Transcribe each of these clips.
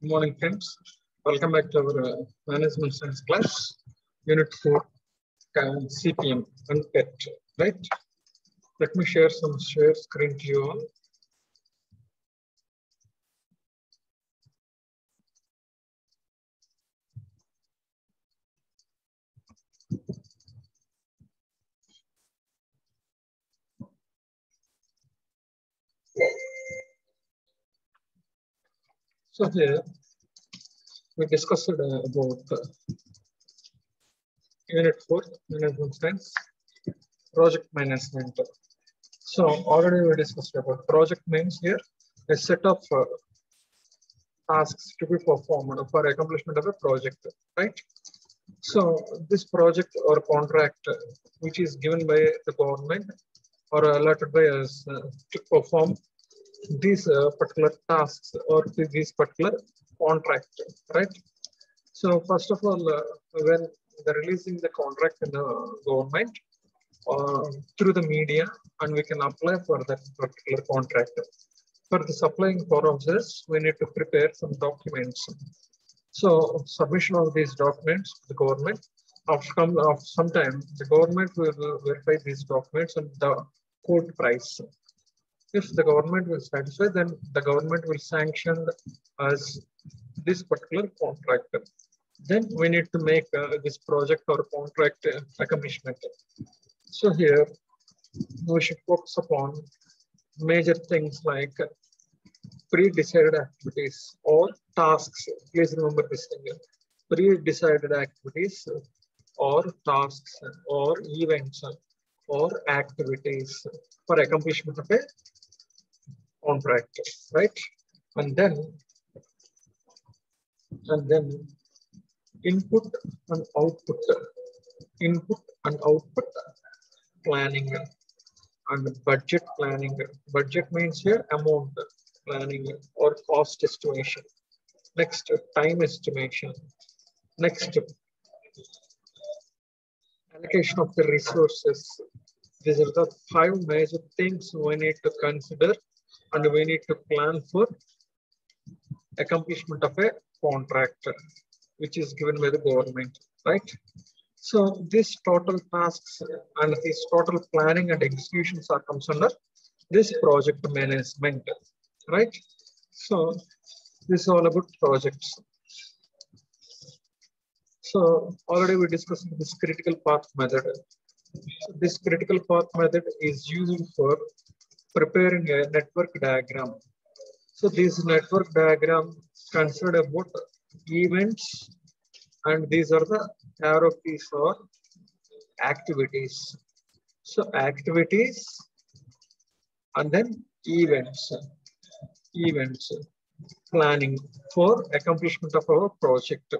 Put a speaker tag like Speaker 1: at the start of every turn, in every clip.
Speaker 1: Good morning, friends. Welcome back to our management science class, Unit 4, CPM and PET. Right? Let me share screen to you all. So here we discussed about Unit 4, management science, project management. So already we discussed about project means here a set of tasks to be performed for accomplishment of a project, right? So this project or contract which is given by the government or allotted by us to perform these particular tasks or these particular contract, right? So first of all, when they're releasing the contract in the government through the media, and we can apply for that particular contract. For the supplying process, we need to prepare some documents. So submission of these documents to the government. After some time, the government will verify these documents and the quote price. If the government will satisfy, then the government will sanction as this particular contract. Then we need to make this project or contract accomplishment. So here we should focus upon major things like pre-decided activities or tasks. Please remember this thing. Pre-decided activities or tasks or events or activities for accomplishment of a contract, right? And then input and output planning and budget planning. Budget means here amount planning or cost estimation. Next, time estimation. Next, allocation of the resources. These are the 5 major things we need to consider and we need to plan for accomplishment of a contract which is given by the government, right? So these total tasks and these total planning and executions are comes under this project management, right? So this is all about projects. So already we discussed this critical path method. So this critical path method is used for preparing a network diagram. So this network diagram considered about events, and these are the arrow keys or activities. So activities and then events planning for accomplishment of our project.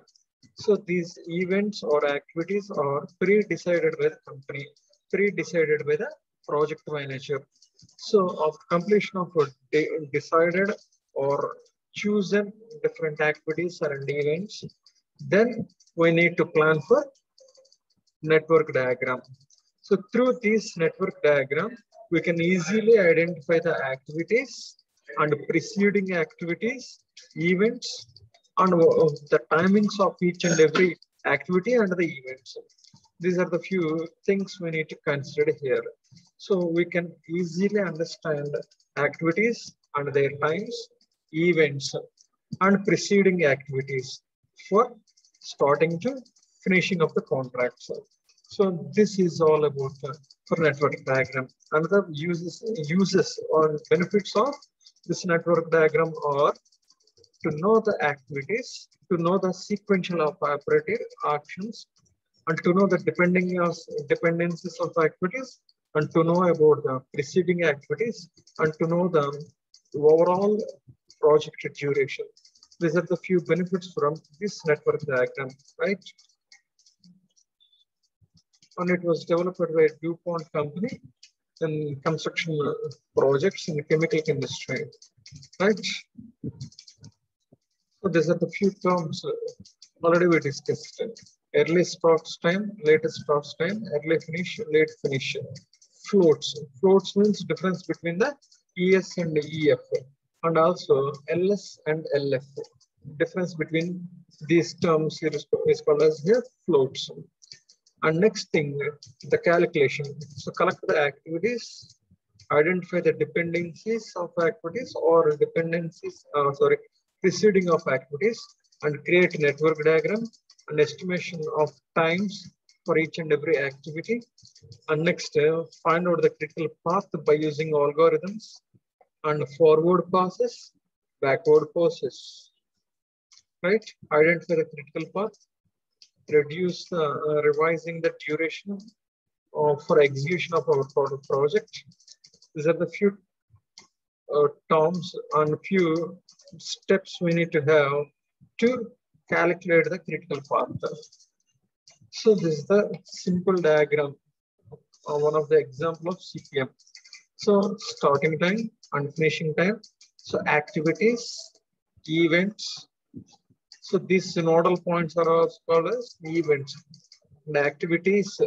Speaker 1: So these events or activities are pre-decided by the company, pre-decided by the project manager. So of completion of decided or chosen different activities and events, then we need to plan for network diagram. So through this network diagram, we can easily identify the activities and preceding activities, events, and the timings of each and every activity and the events. These are the few things we need to consider here. So we can easily understand activities and their times, events, and preceding activities for starting to finishing of the contracts. So this is all about for network diagram. Another uses or benefits of this network diagram are to know the activities, to know the sequential of operative actions, and to know the dependencies of activities, and to know about the preceding activities, and to know the overall project duration. These are the few benefits from this network diagram, right? And it was developed by DuPont company in construction projects in the chemical industry, right? So these are the few terms already we discussed. Early starts time, latest starts time, early finish, late finish. Floats. Floats means difference between the ES and EF, and also LS and LF. difference between these terms here is called as here floats. And next thing, the calculation. So collect the activities, identify the dependencies of activities or dependencies, preceding of activities, and create a network diagram and estimation of times for each and every activity. And next, find out the critical path by using algorithms and forward passes, backward passes. Right? Identify the critical path, reduce revising the duration for execution of our project. These are the few terms and few steps we need to have to calculate the critical path. So this is the simple diagram, one of the example of CPM. So starting time and finishing time. So activities, events. So these nodal points are also called as events. The activities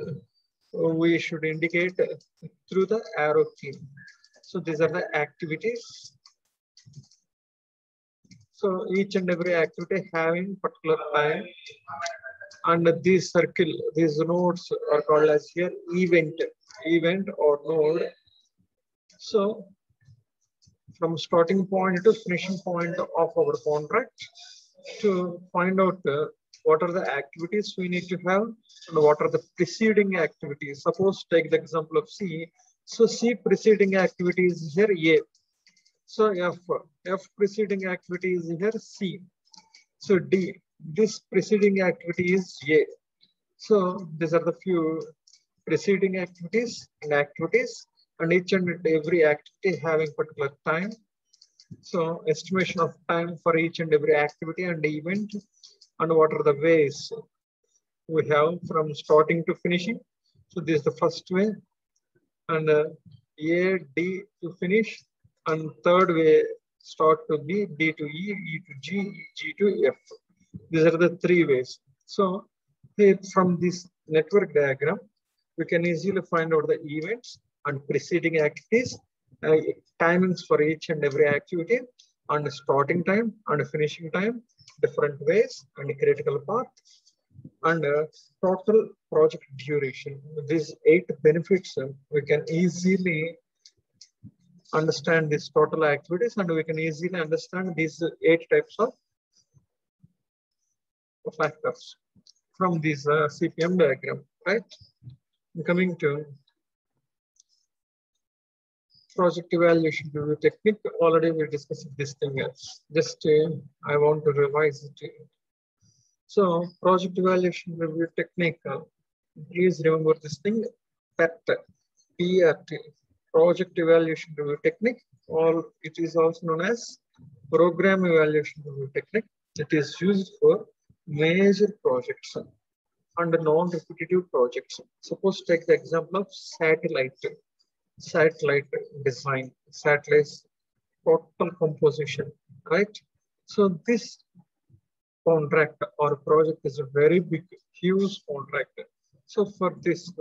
Speaker 1: we should indicate through the arrow key. So these are the activities. So each and every activity having particular time, and this circle, these nodes are called as here event or node. So from starting point to finishing point of our contract, to find out what are the activities we need to have and what are the preceding activities. Suppose take the example of C. So C preceding activity is here A. So F preceding activity is here C. So D, this preceding activity is A. So these are the few preceding activities, and each and every activity having particular time. So estimation of time for each and every activity and event, and what are the ways we have from starting to finishing. So this is the first way, and A, D to finish, and third way start to B, B to E, E to G, G to F. These are the three ways. So from this network diagram, we can easily find out the events and preceding activities, timings for each and every activity, and starting time and finishing time, different ways, and critical path, and total project duration. These 8 benefits, we can easily understand these total activities, and we can easily understand these 8 types of factors from this CPM diagram, right? Coming to project evaluation review technique, already we discussed this thing. Just I want to revise it. So project evaluation review technique, please remember this thing, PERT, PERT, project evaluation review technique, or it is also known as program evaluation review technique. It is used for major projects and non-repetitive projects. Suppose take the example of satellite design, satellite total composition, right? So this contract or project is a very big, huge contract. So for this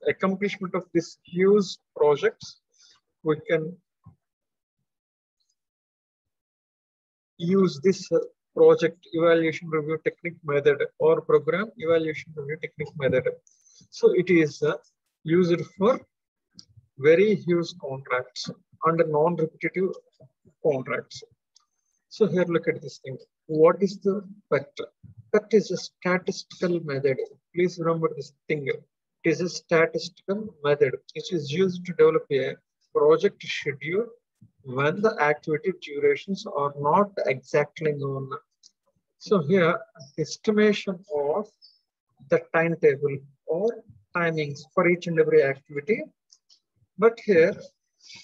Speaker 1: accomplishment of this huge projects, we can use this project evaluation review technique method or program evaluation review technique method. So it is used for very huge contracts and non-repetitive contracts. So here look at this thing. What is the PERT? PERT is a statistical method. Please remember this thing. It is a statistical method which is used to develop a project schedule when the activity durations are not exactly known. So here, estimation of the timetable or timings for each and every activity, but here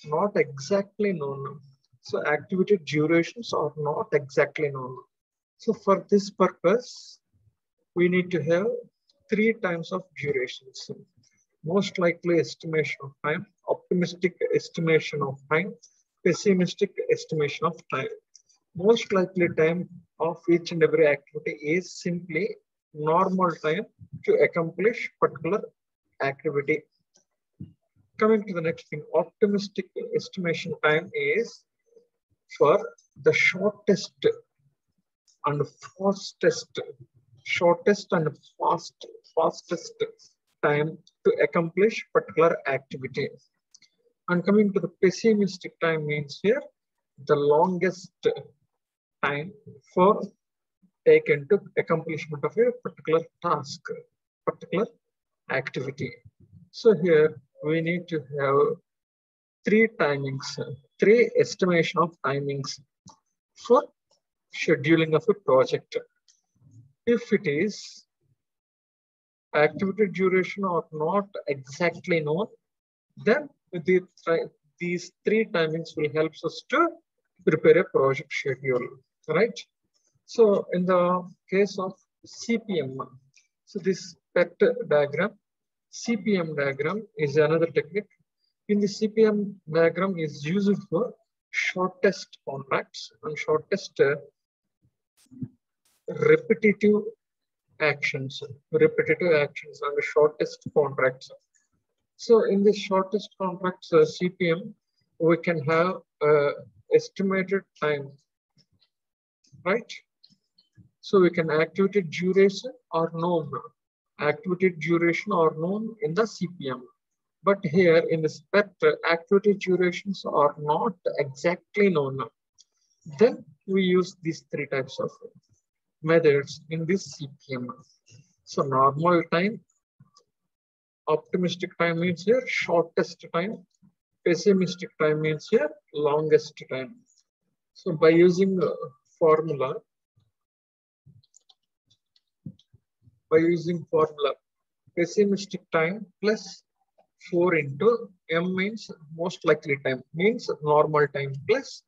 Speaker 1: not exactly known. So activity durations are not exactly known. So for this purpose, we need to have 3 times of durations. Most likely estimation of time, optimistic estimation of time, pessimistic estimation of time. Most likely time of each and every activity is simply normal time to accomplish particular activity. Coming to the next thing, optimistic estimation time is for the shortest and fastest, shortest and fastest time to accomplish particular activity. And coming to the pessimistic time means here the longest time for taken to accomplishment of a particular task, particular activity. So here we need to have three timings, three estimation of timings for scheduling of a project. If it is activity duration or not exactly known, then these three timings will help us to prepare a project schedule, right? So in the case of CPM, so this PET diagram, CPM diagram is another technique. In the CPM diagram is used for shortest contracts and shortest repetitive actions and the shortest contracts. So in the shortest contracts CPM, we can have estimated time, right? So we can activity duration or known, activity duration or known in the CPM. But here in the PET, activity durations are not exactly known. Then we use these three types of methods in this CPM. So normal time, optimistic time means here shortest time, pessimistic time means here longest time. So by using formula, pessimistic time plus 4 into M means most likely time, means normal time, plus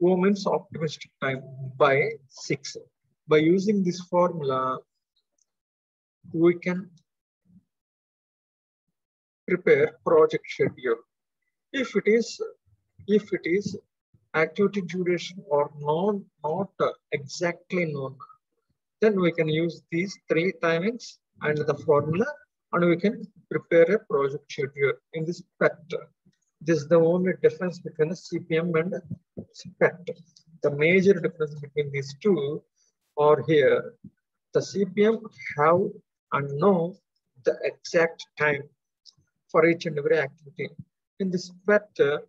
Speaker 1: O means optimistic time by 6. By using this formula, we can prepare project schedule. If it is activity duration or not exactly known, then we can use these three timings and the formula, and we can prepare a project schedule in this PET. This is the only difference between the CPM and PET. The major difference between these two are here. The CPM have and know the exact time for each and every activity. In this PET, the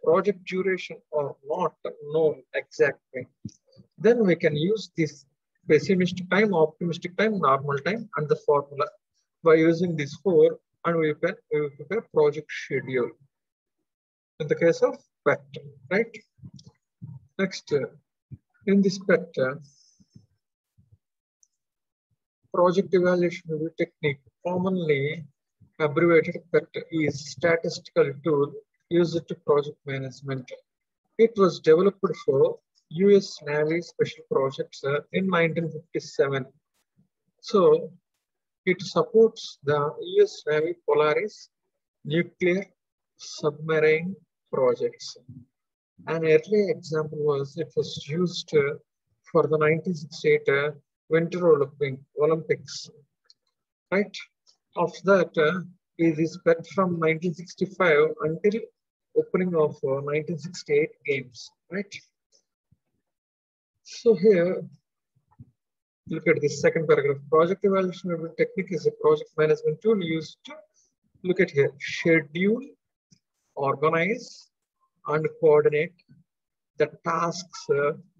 Speaker 1: project duration are not known exactly. Then we can use this pessimistic time, optimistic time, normal time, and the formula. By using these four, and we will prepare project schedule. In the case of PET, right? Next, in this PET, project evaluation technique, commonly abbreviated PET, is statistical tool used to project management. It was developed for US Navy special projects in 1957. So it supports the US Navy Polaris nuclear submarine projects. An early example was it was used for the 1968 Winter Olympics, right? After that, it is PET from 1965 until opening of 1968 games, right? So here, look at this second paragraph. Project evaluation technique is a project management tool used to, look at here, schedule, organize, and coordinate the tasks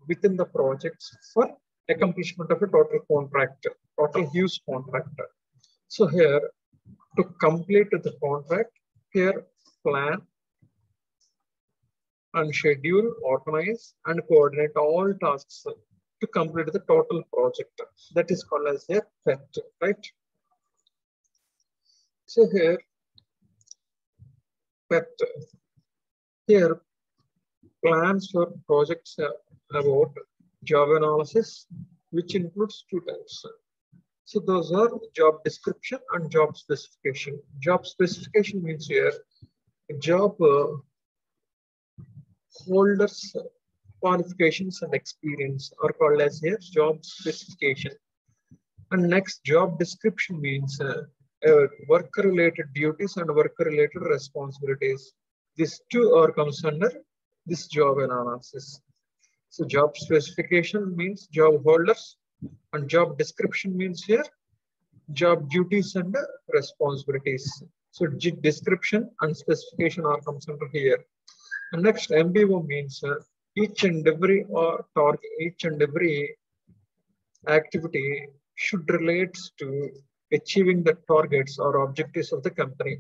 Speaker 1: within the projects for accomplishment of a total use contract. So here, to complete the contract, here plan and schedule, organize, and coordinate all tasks to complete the total project. That is called as a PET, right? So here, PET. Here, plans for projects about job analysis, which includes two types. So those are job description and job specification. Job specification means here job holders' qualifications and experience are called as here job specification. And next, job description means work-related duties and work-related responsibilities. These two are comes under this job analysis. So job specification means job holders, and job description means here job duties and responsibilities. So description and specification are comes under here. And next MBO means each and every or target, each and every activity should relate to achieving the targets or objectives of the company.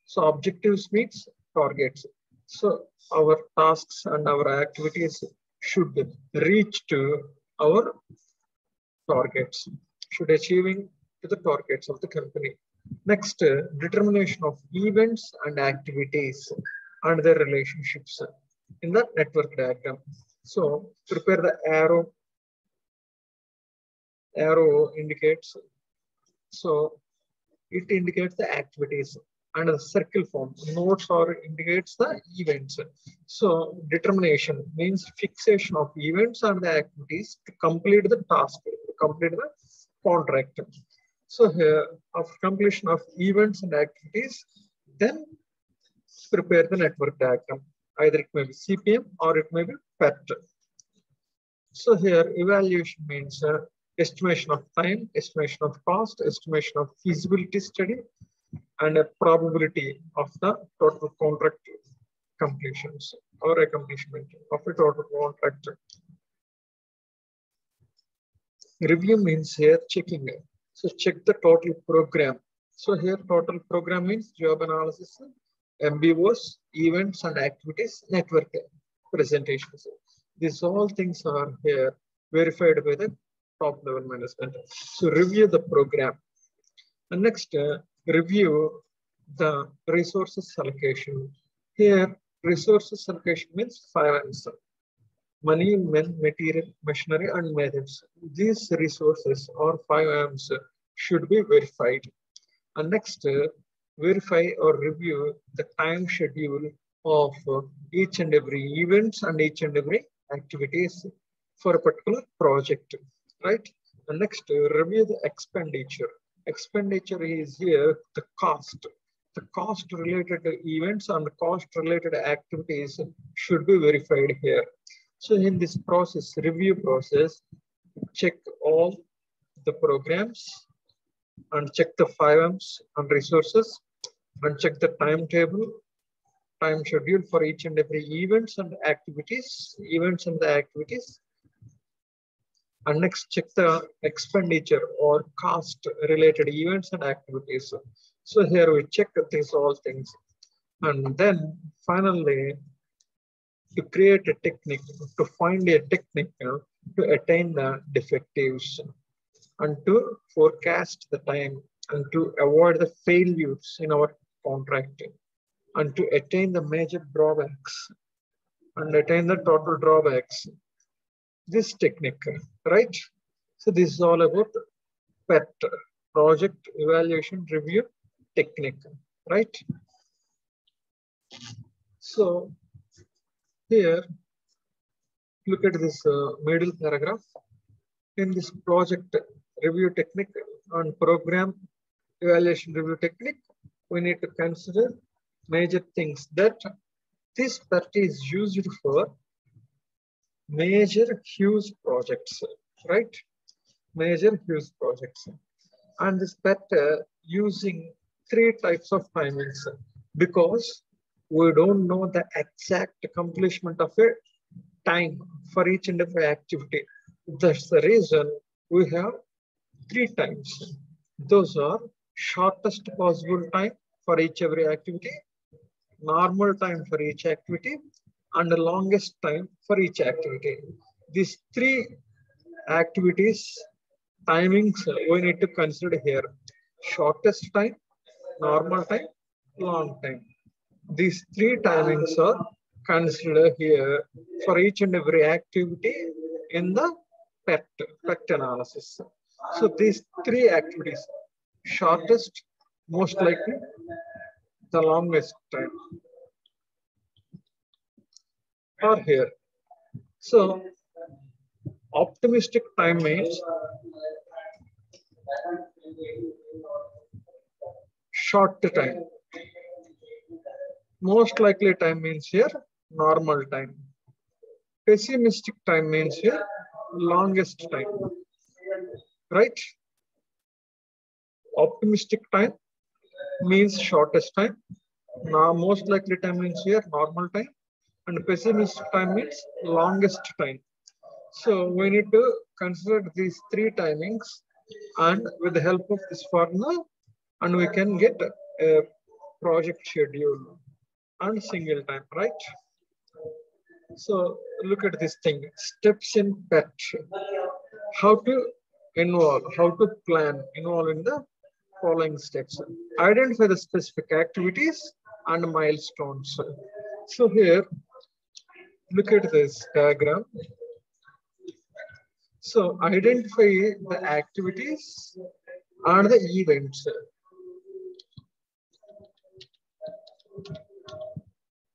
Speaker 1: So objectives means targets. So our tasks and our activities should reach to our targets, should achieving to the targets of the company. Next, determination of events and activities and their relationships in the network diagram. So prepare the arrow. Arrow indicates, so it indicates the activities, and the circle form notes or indicates the events. So determination means fixation of events and the activities to complete the task, to complete the contract. So here, after completion of events and activities, then prepare the network diagram. Either it may be CPM or it may be PERT. So here evaluation means estimation of time, estimation of cost, estimation of feasibility study, and a probability of the total contract completions or accomplishment of a total contract. Review means here checking. So check the total program. So here total program means job analysis, MBOs, events and activities, network presentations. These all things are here verified by the top level management. So review the program. And next, review the resources allocation. Here, resources allocation means finance, money, men, material, machinery, and methods. These resources or 5Ms should be verified. And next, verify or review the time schedule of each and every events and each and every activities for a particular project, right? And next, review the expenditure. Expenditure is here the cost. The cost related to events and the cost related activities should be verified here. So in this process, review process, check all the programs and check the 5Ms and resources and check the timetable, time schedule for each and every events and activities, And next, check the expenditure or cost related events and activities. So here we check these all things. And then finally, to create a technique, to find a technique to attain the defectives and to forecast the time and to avoid the failures in our contract and to attain the major drawbacks and attain the total drawbacks. This technique, right? So this is all about PET, project evaluation review technique, right? So here, look at this middle paragraph. In this project review technique and program evaluation review technique, we need to consider major things that this PET is used for major huge projects, right? Major huge projects. And this PET using 3 types of timings because we don't know the exact accomplishment of a time for each and every activity. That's the reason we have 3 times. Those are shortest possible time for each every activity, normal time for each activity, and the longest time for each activity. These 3 activities timings we need to consider here: shortest time, normal time, long time. These 3 timings are considered here for each and every activity in the PET analysis. So these 3 activities: shortest, most likely, the longest time are here. So optimistic time means short time. Most likely time means here normal time. Pessimistic time means here longest time, right? Optimistic time means shortest time. Now, most likely time means here normal time, and pessimistic time means longest time. So we need to consider these three timings, and with the help of this formula, and we can get a project schedule and single time, right? So look at this thing, steps in PET. How to how to plan, involve in the following steps. Identify the specific activities and milestones. So here, look at this diagram. So identify the activities and the events.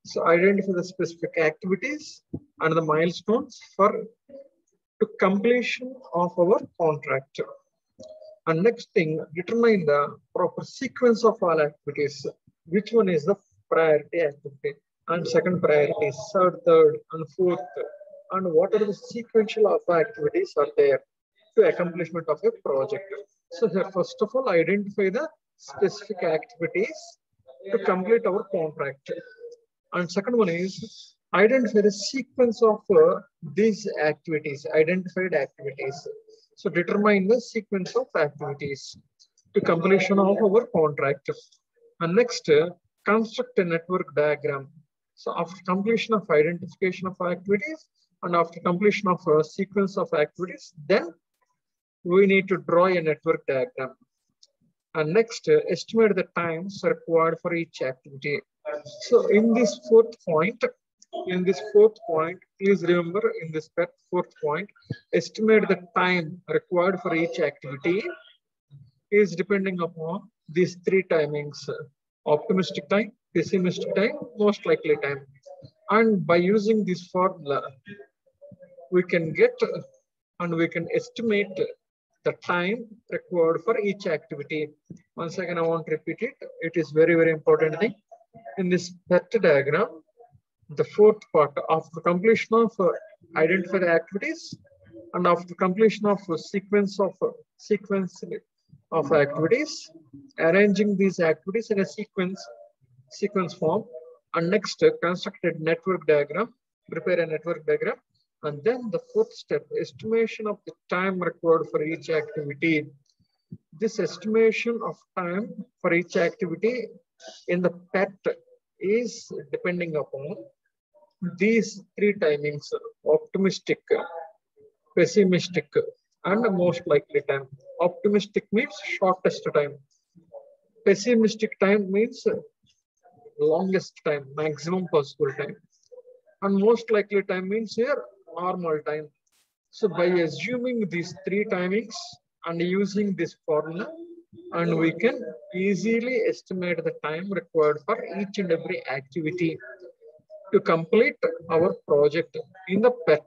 Speaker 1: So identify the specific activities and the milestones for to completion of our contract. And next thing, determine the proper sequence of all activities. Which one is the priority activity? And second priority, third, and fourth. And what are the sequential of activities are there to accomplishment of a project? So here, first of all, identify the specific activities to complete our contract. And second one is identify the sequence of these activities, identified activities. So determine the sequence of activities to completion of our contract. And next, construct a network diagram. So after completion of identification of activities and after completion of a sequence of activities, then we need to draw a network diagram. And next, estimate the times required for each activity. So in this fourth point, please remember in this fourth point, estimate the time required for each activity is depending upon these three timings: optimistic time, pessimistic time, most likely time. And by using this formula, we can get and we can estimate the time required for each activity. Once again, I want to repeat it. It is very, very important thing. In this PET diagram, the fourth part, after completion of identify the activities and after completion of sequence of activities, arranging these activities in a sequence form, and next construct a network diagram, prepare a network diagram, and then the fourth step, estimation of the time required for each activity. This estimation of time for each activity in the PET is depending upon these three timings: optimistic, pessimistic, and most likely time. Optimistic means shortest time. Pessimistic time means longest time, maximum possible time. And most likely time means here normal time. So by assuming these three timings and using this formula, and we can easily estimate the time required for each and every activity to complete our project in the PET.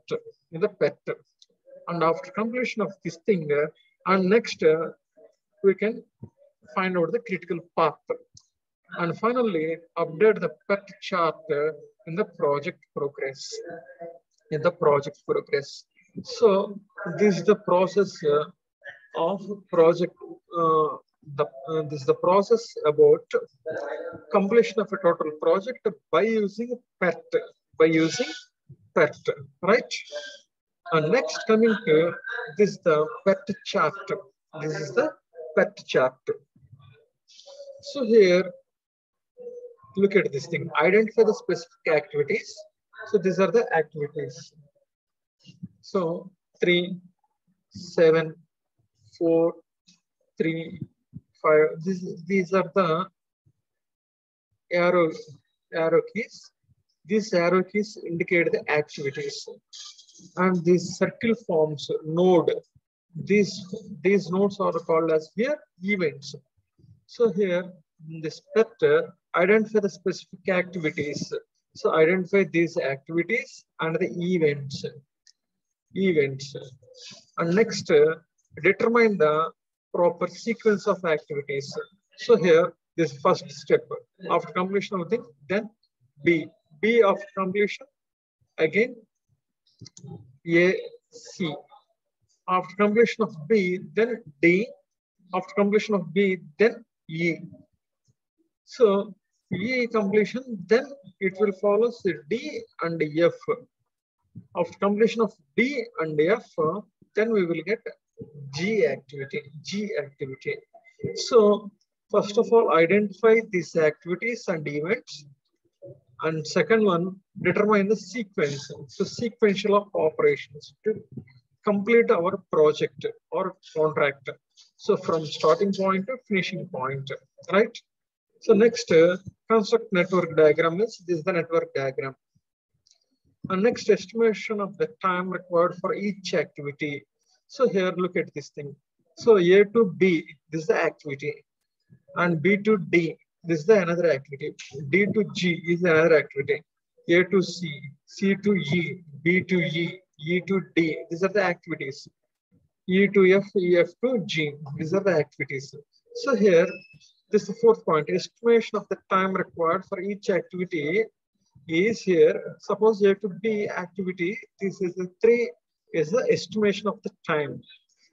Speaker 1: And after completion of this thing, and next we can find out the critical path. And finally, update the PET chart in the project progress. So this is the process of project. This is the process about completion of a total project by using PET. Right? And next, coming to this, the PET chart. This is the PET chart. So here, look at this thing. Identify the specific activities. So these are the activities. So 3, 7, 4, 3, 5. These are the arrow keys. These arrow keys indicate the activities, and these circle forms node. These nodes are called as here events. So here in this PET, identify the specific activities. So identify these activities and the events. And next, determine the proper sequence of activities. So here, this first step, after completion of the thing, then B of completion, again A, C. After completion of B, then D. After completion of B, then E. So E completion, then it will follow D and F. After completion of D and F, then we will get G activity. G activity. So first of all, identify these activities and events. And second one, determine the sequence. So sequential of operations to complete our project or contract. So from starting point to finishing point, right? So next, construct network diagram is this is the network diagram. And next, estimation of the time required for each activity. So here, look at this thing. So A to B, this is the activity, and B to D, this is the another activity. D to G is another activity. A to C, C to E, B to E, E to D. These are the activities. E to F, EF to G. These are the activities. So here, this is the fourth point. Estimation of the time required for each activity is here. Suppose A to B activity, this is the 3 is the estimation of the time.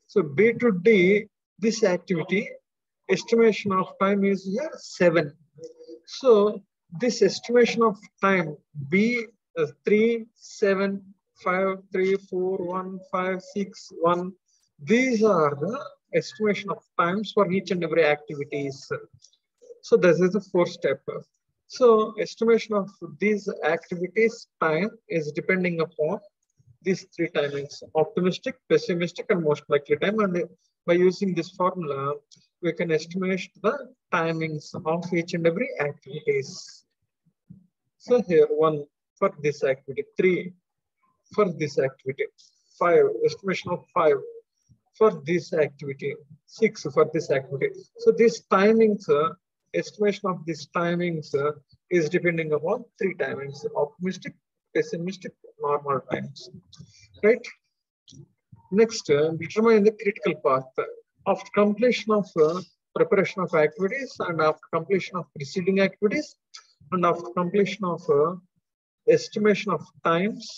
Speaker 1: So B to D, this activity, estimation of time is here 7. So this estimation of time B 3, 7, 5, 3, 4, 1, 5, 6, 1. These are the estimation of times for each and every activities. So this is the fourth step. So estimation of these activities time is depending upon these 3 timings: optimistic, pessimistic, and most likely time. And by using this formula, we can estimate the timings of each and every activities. So here 1 for this activity, 3 for this activity, 5 estimation of 5 for this activity, 6 for this activity. So these timings, estimation of these timings is depending upon 3 timings: optimistic, pessimistic, normal times, right? Next, determine the critical path. After completion of preparation of activities, and after completion of preceding activities, and after completion of estimation of times,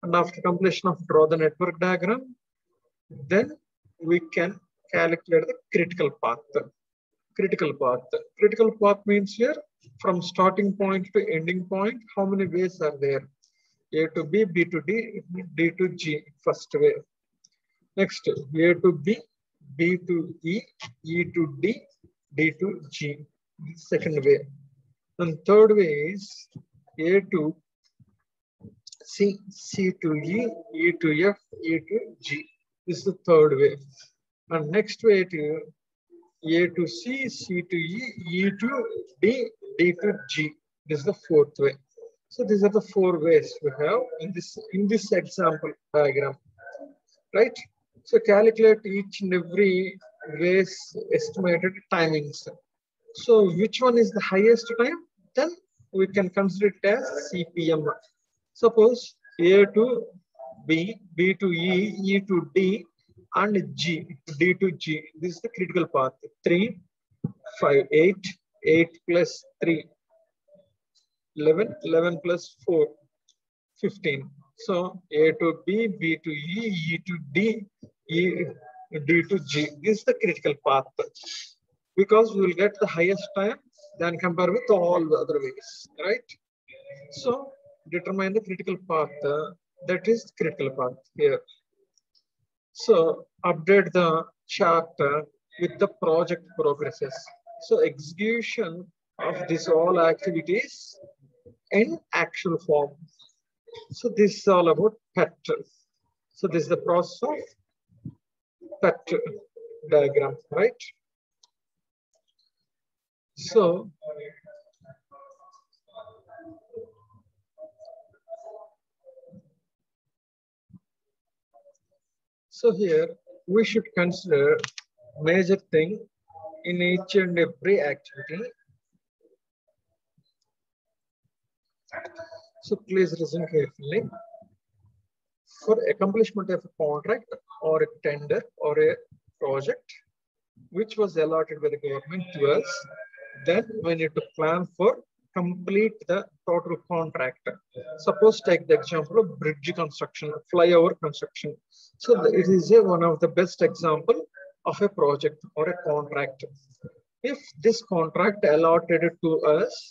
Speaker 1: and after completion of draw the network diagram, then we can calculate the critical path. Critical path. Critical path means here from starting point to ending point, how many ways are there? A to B, B to D, D to G, first way. Next, A to B, B to E, E to D, D to G, second way. And third way is A to C, C to E, E to F, E to G. This is the third way. And next way to A to C, C to E, E to D, D to G. This is the fourth way. So these are the 4 ways we have in this example diagram, right? So calculate each and every ways estimated timings. So which one is the highest time? Then we can consider it as CPM. Suppose A to B, B to E, E to D, and G, D to G. This is the critical path. 3, 5, 8, 8 plus 3, 11, 11 plus 4, 15. So A to B, B to E, E to D, E, D to G. This is the critical path. Because we will get the highest time than compare with all the other ways, right? So determine the critical path. That is critical path here. So update the chart with the project progresses. So execution of this all activities in actual form. So this is all about PET. So this is the process of PET diagram, right? So here we should consider major thing in each and every activity. So please listen carefully. For accomplishment of a contract or a tender or a project which was allotted by the government to us, then we need to plan for complete the total contract. Suppose take the example of bridge construction, flyover construction. So it is one of the best example of a project or a contract. If this contract allotted to us,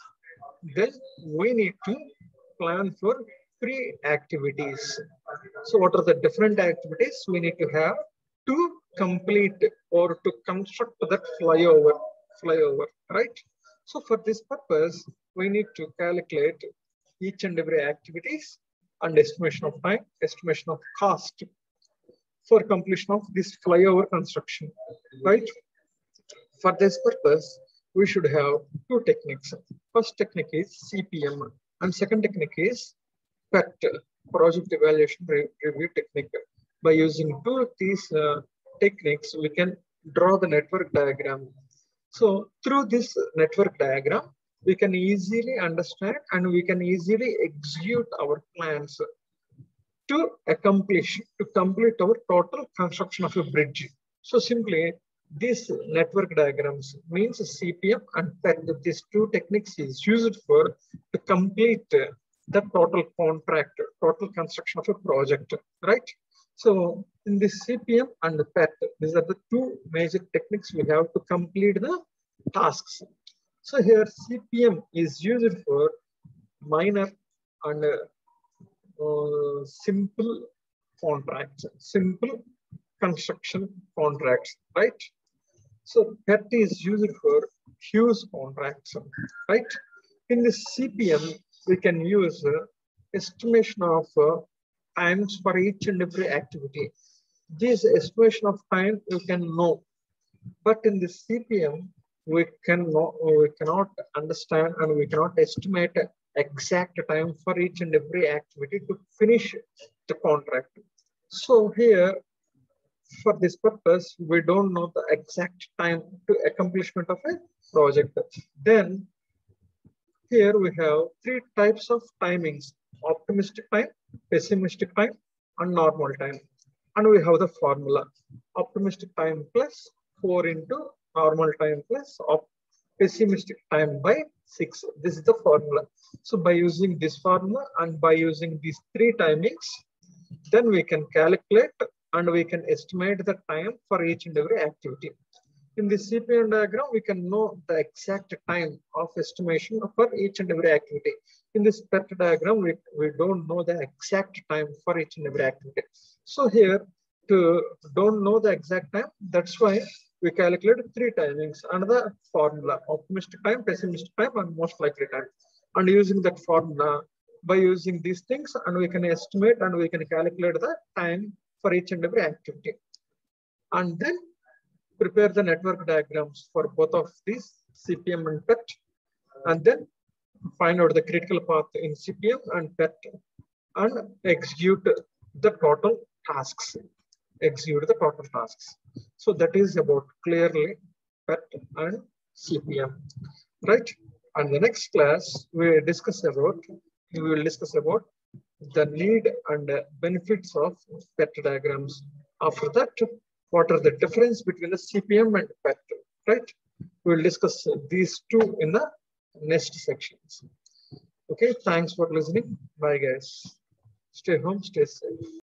Speaker 1: then we need to plan for pre-activities. So what are the different activities we need to have to complete or to construct that flyover, right? So for this purpose, we need to calculate each and every activities and estimation of time, estimation of cost for completion of this flyover construction, right? For this purpose, we should have two techniques. First technique is CPM and second technique is PET, Project Evaluation Review Technique. By using two of these techniques, we can draw the network diagram. So through this network diagram, we can easily understand and we can easily execute our plans to complete our total construction of a bridge. So simply, these network diagrams means CPM and PET. These two techniques is used for to complete the total contract, total construction of a project, right? So in this CPM and PET, these are the two major techniques we have to complete the tasks. So here CPM is used for minor and simple contracts, simple construction contracts, right? So PET is used for huge contracts, right? In this CPM, we can use estimation of times for each and every activity. This estimation of time you can know, but in this CPM, we cannot understand and we cannot estimate exact time for each and every activity to finish the contract. So here, for this purpose, we don't know the exact time to accomplishment of a project. Then here we have three types of timings: optimistic time, pessimistic time, and normal time. And we have the formula: optimistic time plus 4 into normal time plus pessimistic time by 6. This is the formula. So by using this formula and by using these three timings, then we can calculate and we can estimate the time for each and every activity. In the CPM diagram, we can know the exact time of estimation for each and every activity. In this PET diagram, we don't know the exact time for each and every activity. So here, to don't know the exact time, that's why we calculate three timings and the formula: optimistic time, pessimistic time, and most likely time. And using that formula, by using these things, and we can estimate and we can calculate the time for each and every activity. And then prepare the network diagrams for both of these, CPM and PET, and then find out the critical path in CPM and PET and execute the total tasks. So that is about clearly PET and CPM, right? And the next class we will discuss about the need and benefits of PET diagrams. After that, what are the difference between the CPM and PET, right? We will discuss these two in the next sections. Okay, thanks for listening. Bye guys. Stay home, stay safe.